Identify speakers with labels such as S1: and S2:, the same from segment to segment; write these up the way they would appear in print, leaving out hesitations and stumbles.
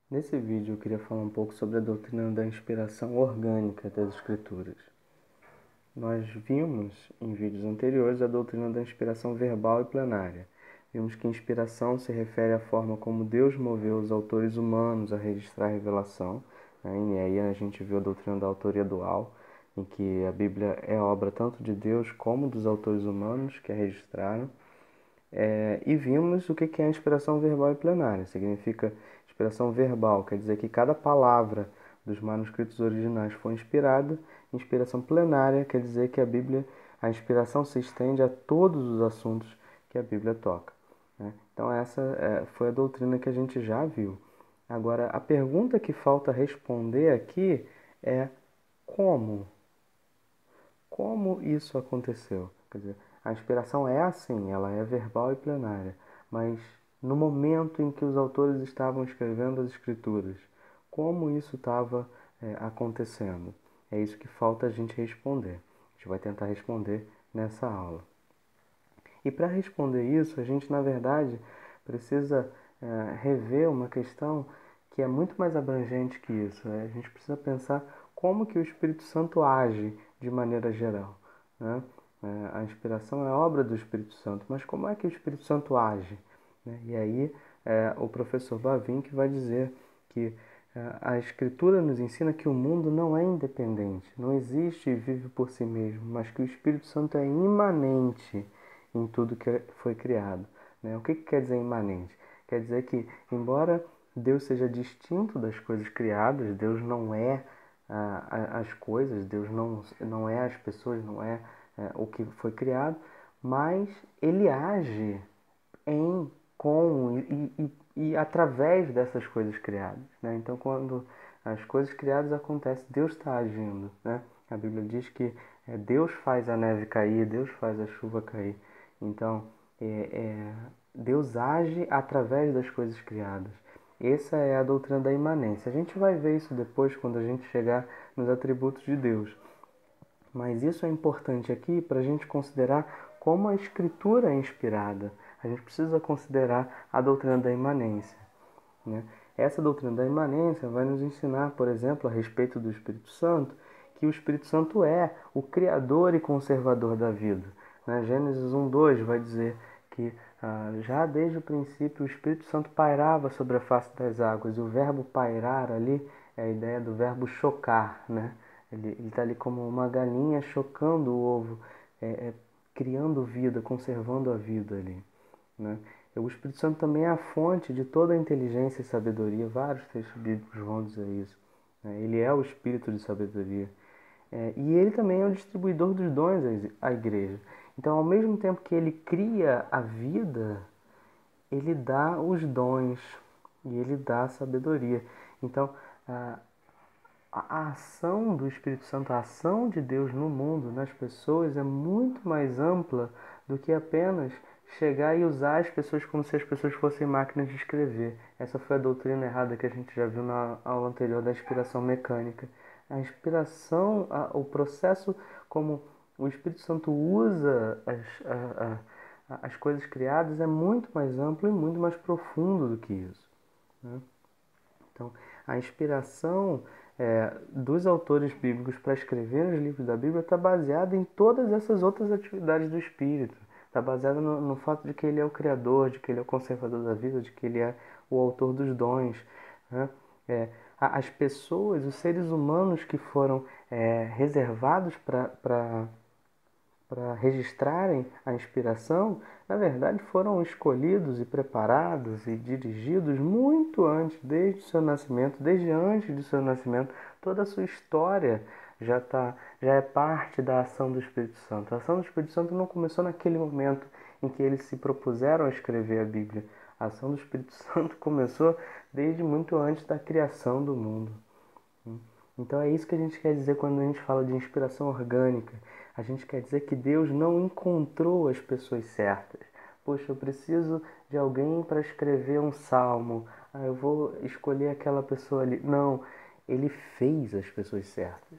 S1: Nesse vídeo eu queria falar um pouco sobre a doutrina da inspiração orgânica das Escrituras. Nós vimos em vídeos anteriores a doutrina da inspiração verbal e plenária. Vimos que inspiração se refere à forma como Deus moveu os autores humanos a registrar a revelação, né? E aí a gente viu a doutrina da autoria dual, em que a Bíblia é obra tanto de Deus como dos autores humanos que a registraram. E vimos o que é a inspiração verbal e plenária. Significa inspiração verbal, quer dizer que cada palavra dos manuscritos originais foi inspirada. Inspiração plenária quer dizer que a inspiração se estende a todos os assuntos que a Bíblia toca, né? Então essa foi a doutrina que a gente já viu. Agora, a pergunta que falta responder aqui é como? Como isso aconteceu? Quer dizer, a inspiração é assim, ela é verbal e plenária, mas no momento em que os autores estavam escrevendo as escrituras, como isso estava acontecendo? É isso que falta a gente responder. A gente vai tentar responder nessa aula. E para responder isso, a gente, na verdade, precisa rever uma questão que é muito mais abrangente que isso, né? A gente precisa pensar como que o Espírito Santo age de maneira geral, né? A inspiração é obra do Espírito Santo, mas como é que o Espírito Santo age, né? E aí o professor Bavinck vai dizer que a Escritura nos ensina que o mundo não é independente, não existe e vive por si mesmo, mas que o Espírito Santo é imanente em tudo que foi criado, né? O que quer dizer imanente? Quer dizer que, embora Deus seja distinto das coisas criadas, Deus não é as coisas, Deus não é as pessoas, não é o que foi criado, mas Ele age em, com e através dessas coisas criadas, né? Então, quando as coisas criadas acontecem, Deus está agindo, né? A Bíblia diz que Deus faz a neve cair, Deus faz a chuva cair. Então, Deus age através das coisas criadas. Essa é a doutrina da imanência. A gente vai ver isso depois quando a gente chegar nos atributos de Deus. Mas isso é importante aqui para a gente considerar como a Escritura é inspirada. A gente precisa considerar a doutrina da imanência, né? Essa doutrina da imanência vai nos ensinar, por exemplo, a respeito do Espírito Santo, que o Espírito Santo é o criador e conservador da vida, né? Gênesis 1:2 vai dizer que já desde o princípio o Espírito Santo pairava sobre a face das águas. E o verbo pairar ali é a ideia do verbo chocar, né? Ele está ali como uma galinha chocando o ovo, criando vida, conservando a vida ali, né? O Espírito Santo também é a fonte de toda a inteligência e sabedoria. Vários textos bíblicos vão dizer isso, né? Ele é o Espírito de sabedoria. E ele também é o distribuidor dos dons à igreja. Então, ao mesmo tempo que ele cria a vida, ele dá os dons e ele dá a sabedoria. Então, a ação do Espírito Santo, a ação de Deus no mundo, nas pessoas, é muito mais ampla do que apenas chegar e usar as pessoas como se as pessoas fossem máquinas de escrever. Essa foi a doutrina errada que a gente já viu na aula anterior da inspiração mecânica. A inspiração, o processo como o Espírito Santo usa as coisas criadas é muito mais amplo e muito mais profundo do que isso, né? Então, a inspiração dos autores bíblicos para escrever os livros da Bíblia está baseada em todas essas outras atividades do Espírito. Está baseada no fato de que ele é o Criador, de que ele é o conservador da vida, de que ele é o autor dos dons, né? As pessoas, os seres humanos que foram reservados para registrarem a inspiração, na verdade foram escolhidos e preparados e dirigidos muito antes, desde o seu nascimento, desde antes do seu nascimento. Toda a sua história já é parte da ação do Espírito Santo. A ação do Espírito Santo não começou naquele momento em que eles se propuseram a escrever a Bíblia. A ação do Espírito Santo começou desde muito antes da criação do mundo. Então é isso que a gente quer dizer quando a gente fala de inspiração orgânica. A gente quer dizer que Deus não encontrou as pessoas certas. Poxa, eu preciso de alguém para escrever um salmo. Eu vou escolher aquela pessoa ali. Não, ele fez as pessoas certas.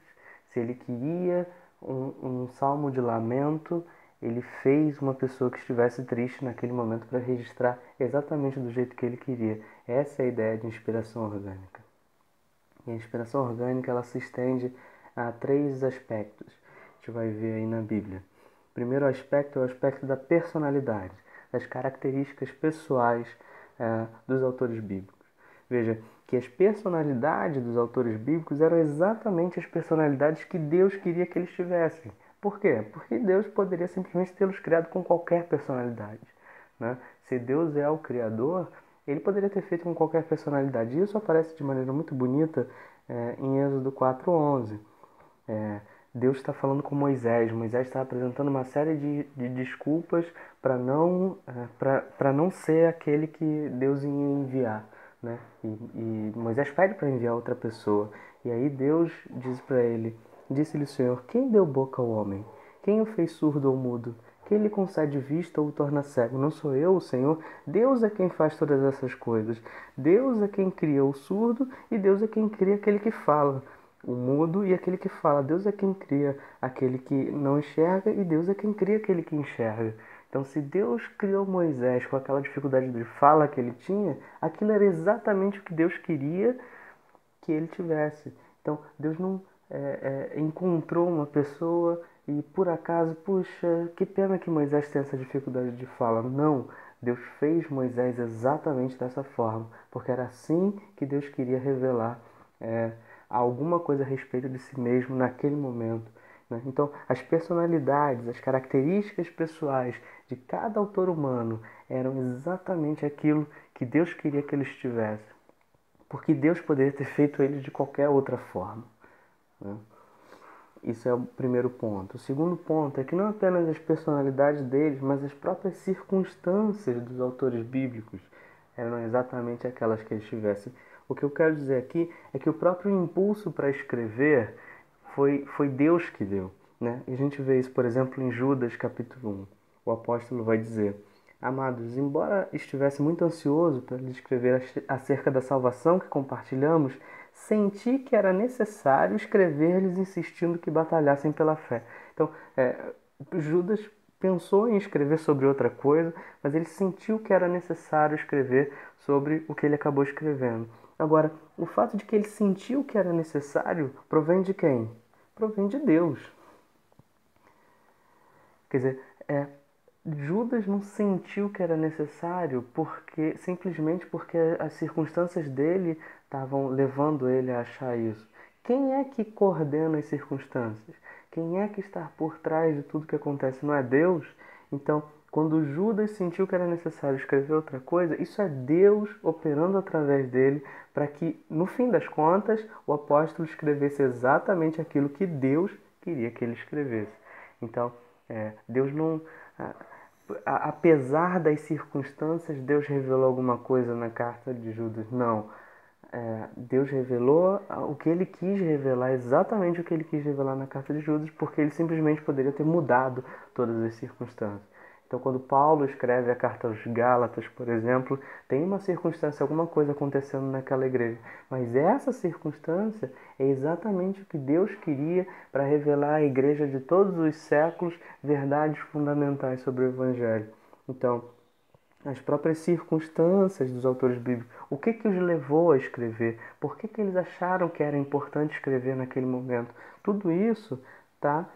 S1: Se ele queria um salmo de lamento, ele fez uma pessoa que estivesse triste naquele momento para registrar exatamente do jeito que ele queria. Essa é a ideia de inspiração orgânica. E a inspiração orgânica ela se estende a 3 aspectos. A gente vai ver aí na Bíblia. O primeiro aspecto é o aspecto da personalidade, das características pessoais dos autores bíblicos. Veja que as personalidades dos autores bíblicos eram exatamente as personalidades que Deus queria que eles tivessem. Por quê? Porque Deus poderia simplesmente tê-los criado com qualquer personalidade, né? Se Deus é o Criador, ele poderia ter feito com qualquer personalidade. Isso aparece de maneira muito bonita em Êxodo 4:11. Deus está falando com Moisés. Moisés está apresentando uma série de desculpas para não ser aquele que Deus ia enviar, né? E Moisés pede para enviar outra pessoa. E aí Deus diz para ele, disse-lhe o Senhor, quem deu boca ao homem? Quem o fez surdo ou mudo? Quem lhe concede vista ou o torna cego? Não sou eu, o Senhor? Deus é quem faz todas essas coisas. Deus é quem cria o surdo e Deus é quem cria aquele que fala, o mudo e aquele que fala. Deus é quem cria aquele que não enxerga e Deus é quem cria aquele que enxerga. Então, se Deus criou Moisés com aquela dificuldade de fala que ele tinha, aquilo era exatamente o que Deus queria que ele tivesse. Então, Deus não encontrou uma pessoa e por acaso, puxa, que pena que Moisés tem essa dificuldade de fala. Não, Deus fez Moisés exatamente dessa forma, porque era assim que Deus queria revelar alguma coisa a respeito de si mesmo naquele momento, né? Então, as personalidades, as características pessoais de cada autor humano eram exatamente aquilo que Deus queria que eles tivessem, porque Deus poderia ter feito eles de qualquer outra forma, né? Isso é o primeiro ponto. O segundo ponto é que não apenas as personalidades deles, mas as próprias circunstâncias dos autores bíblicos eram exatamente aquelas que eles tivessem. O que eu quero dizer aqui é que o próprio impulso para escrever foi Deus que deu, né? E a gente vê isso, por exemplo, em Judas capítulo 1. O apóstolo vai dizer: Amados, embora estivesse muito ansioso para lhes escrever acerca da salvação que compartilhamos, senti que era necessário escrever-lhes insistindo que batalhassem pela fé. Então, Judas pensou em escrever sobre outra coisa, mas ele sentiu que era necessário escrever sobre o que ele acabou escrevendo. Agora, o fato de que ele sentiu que era necessário provém de quem? Provém de Deus. Quer dizer, Judas não sentiu que era necessário simplesmente porque as circunstâncias dele estavam levando ele a achar isso. Quem é que coordena as circunstâncias? Quem é que está por trás de tudo que acontece? Não é Deus? Então, quando Judas sentiu que era necessário escrever outra coisa, isso é Deus operando através dele para que, no fim das contas, o apóstolo escrevesse exatamente aquilo que Deus queria que ele escrevesse. Então, Deus não... Apesar das circunstâncias, Deus revelou alguma coisa na carta de Judas? Não. Deus revelou o que ele quis revelar, exatamente o que ele quis revelar na carta de Judas, porque ele simplesmente poderia ter mudado todas as circunstâncias. Então, quando Paulo escreve a carta aos Gálatas, por exemplo, tem uma circunstância, alguma coisa acontecendo naquela igreja. Mas essa circunstância é exatamente o que Deus queria para revelar à igreja de todos os séculos verdades fundamentais sobre o Evangelho. Então, as próprias circunstâncias dos autores bíblicos, o que os levou a escrever, por que eles acharam que era importante escrever naquele momento. Tudo isso está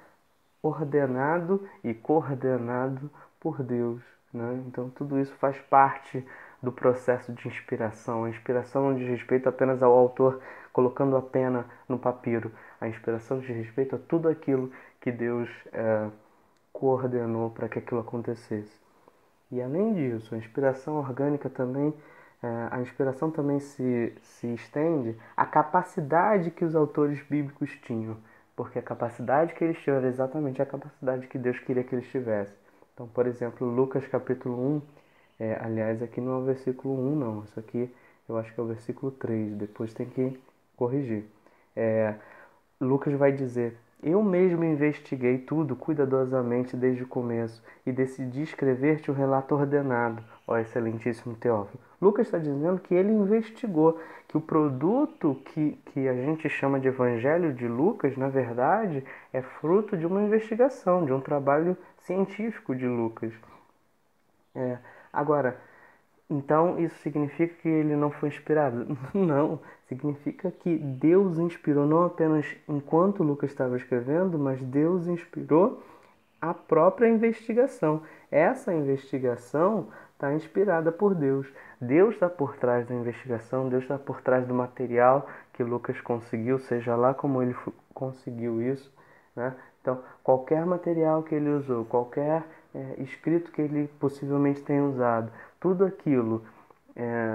S1: ordenado e coordenado por Deus, né? Então tudo isso faz parte do processo de inspiração. A inspiração não diz respeito apenas ao autor colocando a pena no papiro. A inspiração diz respeito a tudo aquilo que Deus coordenou para que aquilo acontecesse. E além disso, a inspiração orgânica também, a inspiração também se estende à capacidade que os autores bíblicos tinham, porque a capacidade que eles tinham era exatamente a capacidade que Deus queria que eles tivessem. Então, por exemplo, Lucas capítulo 1, aliás, aqui não é o versículo 1 não, isso aqui eu acho que é o versículo 3, depois tem que corrigir. Lucas vai dizer: Eu mesmo investiguei tudo cuidadosamente desde o começo e decidi escrever-te um relato ordenado, ó excelentíssimo Teófilo. Lucas está dizendo que ele investigou, que o produto que a gente chama de Evangelho de Lucas, na verdade, é fruto de uma investigação, de um trabalho científico de Lucas. Agora, Então, isso significa que ele não foi inspirado? Não, significa que Deus inspirou não apenas enquanto Lucas estava escrevendo, mas Deus inspirou a própria investigação. Essa investigação está inspirada por Deus. Deus está por trás da investigação, Deus está por trás do material que Lucas conseguiu, seja lá como ele conseguiu isso, né? Então, qualquer material que ele usou, qualquer escrito que ele possivelmente tenha usado, tudo aquilo,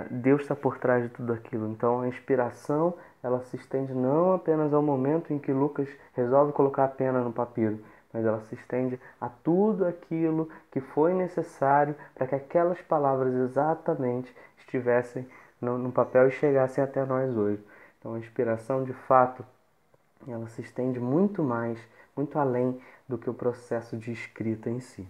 S1: Deus está por trás de tudo aquilo. Então, a inspiração, ela se estende não apenas ao momento em que Lucas resolve colocar a pena no papiro, mas ela se estende a tudo aquilo que foi necessário para que aquelas palavras exatamente estivessem no papel e chegassem até nós hoje. Então, a inspiração, de fato, ela se estende muito mais, muito além do que o processo de escrita em si.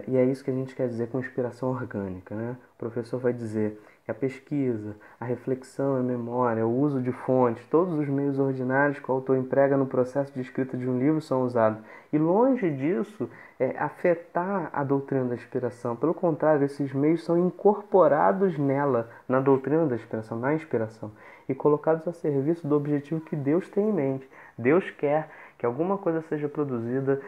S1: E é isso que a gente quer dizer com inspiração orgânica, né? O professor vai dizer que a pesquisa, a reflexão, a memória, o uso de fontes, todos os meios ordinários que o autor emprega no processo de escrita de um livro são usados. E longe disso afetar a doutrina da inspiração. Pelo contrário, esses meios são incorporados nela, na doutrina da inspiração, na inspiração, e colocados a serviço do objetivo que Deus tem em mente. Deus quer que alguma coisa seja produzida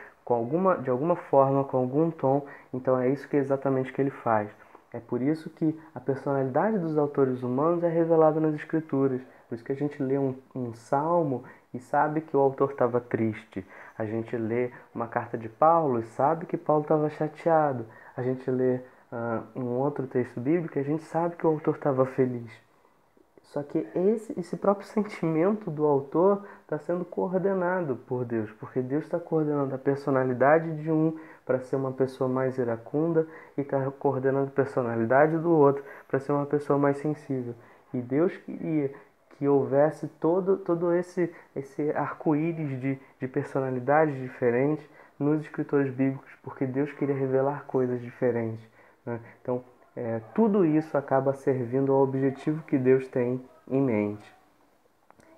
S1: de alguma forma, com algum tom. Então é isso que exatamente que ele faz. É por isso que a personalidade dos autores humanos é revelada nas Escrituras. Por isso que a gente lê um salmo e sabe que o autor estava triste. A gente lê uma carta de Paulo e sabe que Paulo estava chateado. A gente lê um outro texto bíblico e a gente sabe que o autor estava feliz. Só que esse próprio sentimento do autor está sendo coordenado por Deus, porque Deus está coordenando a personalidade de um para ser uma pessoa mais iracunda e está coordenando a personalidade do outro para ser uma pessoa mais sensível. E Deus queria que houvesse todo esse arco-íris de personalidades diferentes nos escritores bíblicos, porque Deus queria revelar coisas diferentes, né? Então, tudo isso acaba servindo ao objetivo que Deus tem em mente.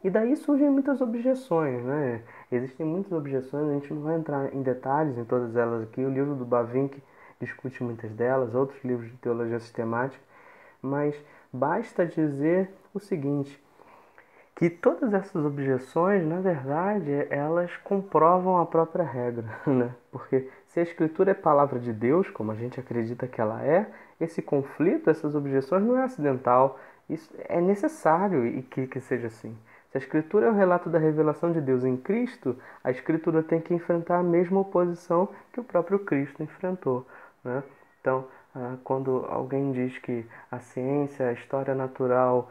S1: E daí surgem muitas objeções, né? Existem muitas objeções, a gente não vai entrar em detalhes em todas elas aqui. O livro do Bavinck discute muitas delas, outros livros de teologia sistemática, mas basta dizer o seguinte, que todas essas objeções, na verdade, elas comprovam a própria regra, né? Porque se a Escritura é palavra de Deus, como a gente acredita que ela é, esse conflito, essas objeções não é acidental, isso é necessário e que seja assim. Se a Escritura é o relato da revelação de Deus em Cristo, a Escritura tem que enfrentar a mesma oposição que o próprio Cristo enfrentou, né? Então, quando alguém diz que a ciência, a história natural,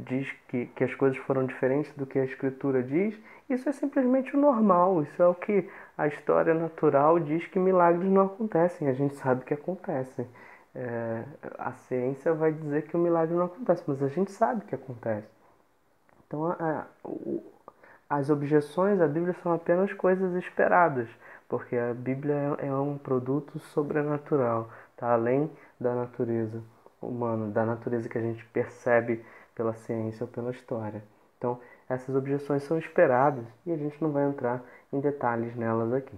S1: diz que as coisas foram diferentes do que a Escritura diz, isso é simplesmente o normal, isso é o que a história natural diz que milagres não acontecem, a gente sabe que acontecem. A ciência vai dizer que o milagre não acontece, mas a gente sabe que acontece. Então, as objeções à Bíblia são apenas coisas esperadas, porque a Bíblia é um produto sobrenatural, está além da natureza humana, da natureza que a gente percebe pela ciência ou pela história. Então, essas objeções são esperadas e a gente não vai entrar em detalhes nelas aqui.